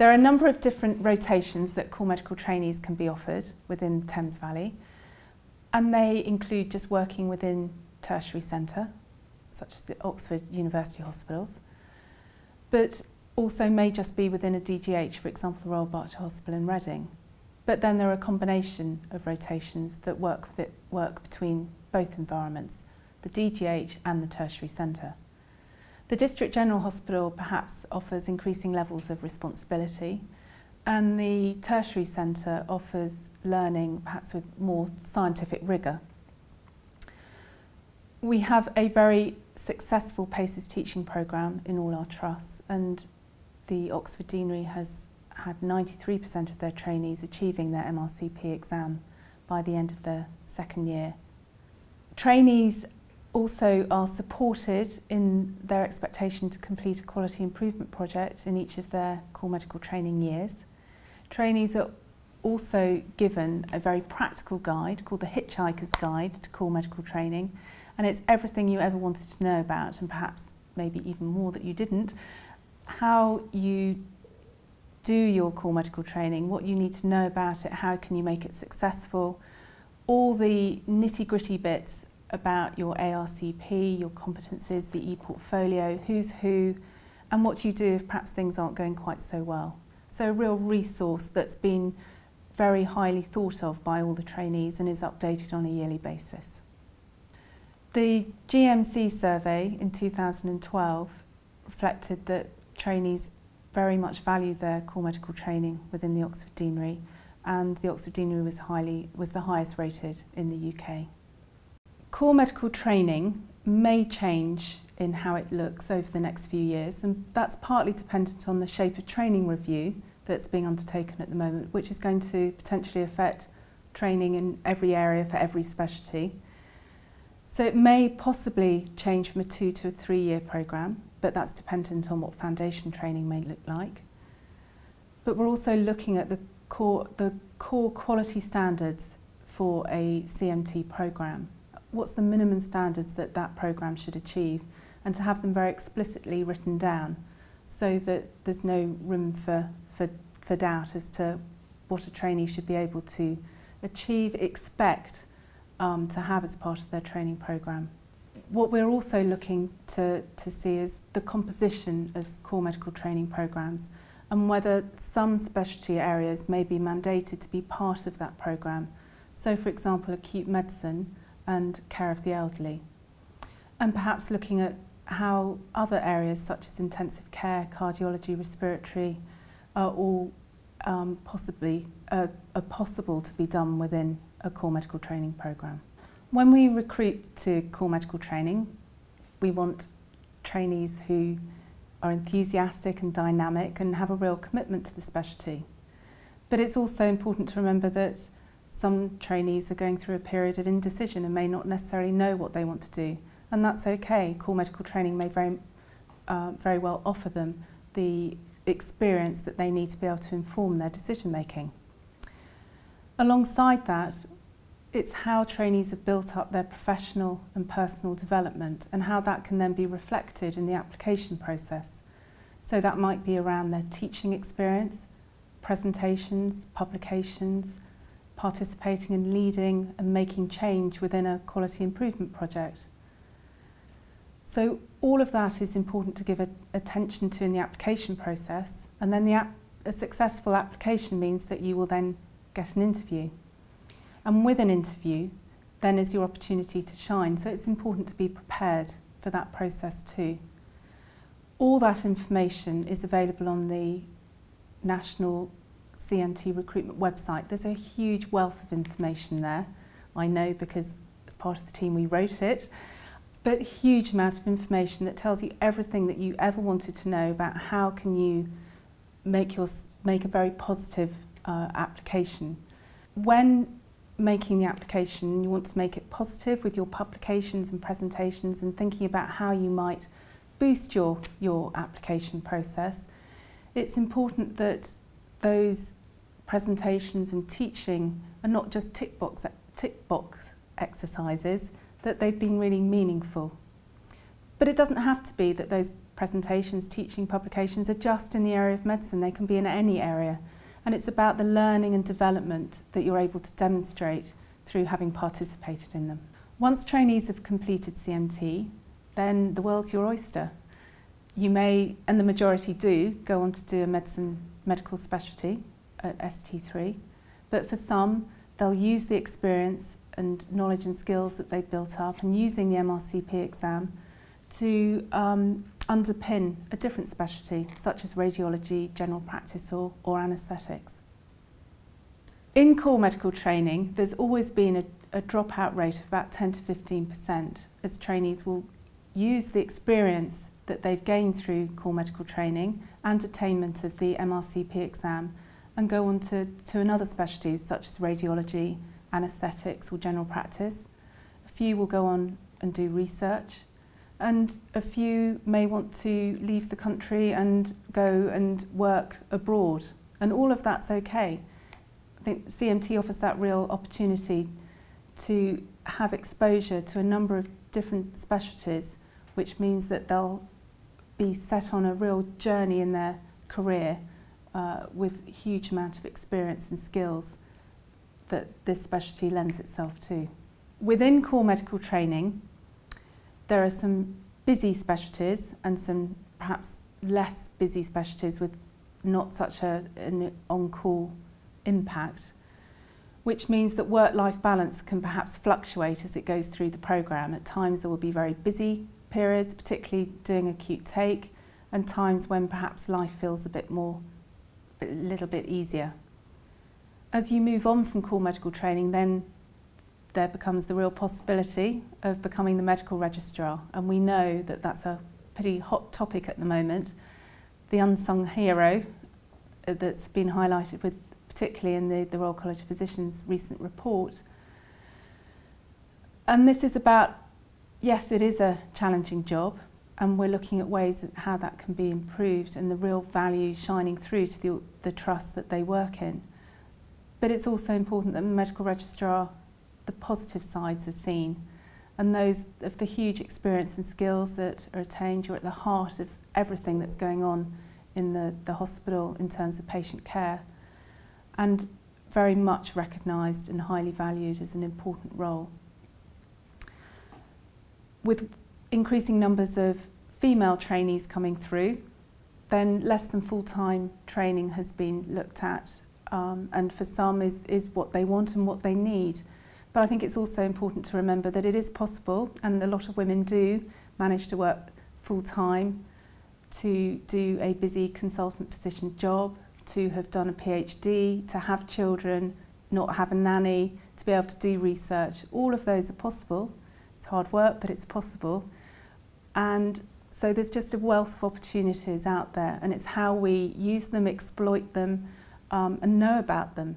There are a number of different rotations that core medical trainees can be offered within Thames Valley, and they include just working within tertiary centre, such as the Oxford University Hospitals, but also may just be within a DGH, for example the Royal Berkshire Hospital in Reading. But then there are a combination of rotations that work between both environments, the DGH and the tertiary centre. The District General Hospital perhaps offers increasing levels of responsibility, and the tertiary centre offers learning perhaps with more scientific rigour. We have a very successful PACES teaching programme in all our trusts, and the Oxford Deanery has had 93% of their trainees achieving their MRCP exam by the end of their second year. Trainees also are supported in their expectation to complete a quality improvement project in each of their core medical training years. Trainees are also given a very practical guide called the Hitchhiker's Guide to Core Medical Training, and it's everything you ever wanted to know about, and perhaps maybe even more that you didn't, how you do your core medical training, what you need to know about it, how can you make it successful, all the nitty-gritty bits about your ARCP, your competencies, the e-portfolio, who's who, and what you do if perhaps things aren't going quite so well. So a real resource that's been very highly thought of by all the trainees and is updated on a yearly basis. The GMC survey in 2012 reflected that trainees very much value their core medical training within the Oxford Deanery, and the Oxford Deanery was the highest rated in the UK. Core medical training may change in how it looks over the next few years, and that's partly dependent on the shape of training review that's being undertaken at the moment, which is going to potentially affect training in every area for every specialty. So it may possibly change from a 2 to a 3 year programme, but that's dependent on what foundation training may look like. But we're also looking at the core quality standards for a CMT programme. What's the minimum standards that that programme should achieve, and to have them very explicitly written down so that there's no room for doubt as to what a trainee should be able to achieve, expect to have as part of their training programme. What we're also looking to see is the composition of core medical training programmes, and whether some specialty areas may be mandated to be part of that programme. So for example, acute medicine and care of the elderly. And perhaps looking at how other areas such as intensive care, cardiology, respiratory are all possible to be done within a core medical training programme. When we recruit to core medical training, we want trainees who are enthusiastic and dynamic and have a real commitment to the specialty. But it's also important to remember that some trainees are going through a period of indecision and may not necessarily know what they want to do, and that's okay. Core medical training may very well offer them the experience that they need to be able to inform their decision making. Alongside that, it's how trainees have built up their professional and personal development, and how that can then be reflected in the application process. So that might be around their teaching experience, presentations, publications, participating in leading and making change within a quality improvement project. So all of that is important to give attention to in the application process, and then a successful application means that you will then get an interview. And with an interview, then is your opportunity to shine. So it's important to be prepared for that process too. All that information is available on the National CMT Recruitment website. There's a huge wealth of information there. I know because as part of the team we wrote it, but a huge amount of information that tells you everything that you ever wanted to know about how can you make a very positive application. When making the application, you want to make it positive with your publications and presentations and thinking about how you might boost your application process. It's important that those presentations and teaching are not just tick box exercises, that they've been really meaningful. But it doesn't have to be that those presentations, teaching publications are just in the area of medicine. They can be in any area. And it's about the learning and development that you're able to demonstrate through having participated in them. Once trainees have completed CMT, then the world's your oyster. You may, and the majority do, go on to do a medical specialty at ST3, but for some, they'll use the experience and knowledge and skills that they've built up and using the MRCP exam to underpin a different specialty, such as radiology, general practice or anaesthetics. In core medical training, there's always been a dropout rate of about 10 to 15%, as trainees will use the experience that they've gained through core medical training and attainment of the MRCP exam and go on to another specialties such as radiology, anaesthetics or general practice. A few will go on and do research, and a few may want to leave the country and go and work abroad, and all of that's okay. I think CMT offers that real opportunity to have exposure to a number of different specialties, which means that they'll be set on a real journey in their career with a huge amount of experience and skills that this specialty lends itself to. Within core medical training, there are some busy specialties and some perhaps less busy specialties with not such an on-call impact, which means that work-life balance can perhaps fluctuate as it goes through the programme. At times there will be very busy periods, particularly doing acute take, and times when perhaps life feels a little bit easier. As you move on from core medical training, then there becomes the real possibility of becoming the medical registrar, and we know that that's a pretty hot topic at the moment, the unsung hero that's been highlighted with particularly in the Royal College of Physicians' recent report. And this is about, yes, it is a challenging job, and we're looking at ways of how that can be improved and the real value shining through to the trust that they work in. But it's also important that the medical registrar, the positive sides are seen, and those of the huge experience and skills that are attained. You're at the heart of everything that's going on in the hospital in terms of patient care, and very much recognised and highly valued as an important role. With increasing numbers of female trainees coming through, then less than full-time training has been looked at, and for some is what they want and what they need. But I think it's also important to remember that it is possible, and a lot of women do manage to work full-time, to do a busy consultant physician job, to have done a PhD, to have children, not have a nanny, to be able to do research. All of those are possible. It's hard work, but it's possible. And so there's just a wealth of opportunities out there, and it's how we use them, exploit them, and know about them.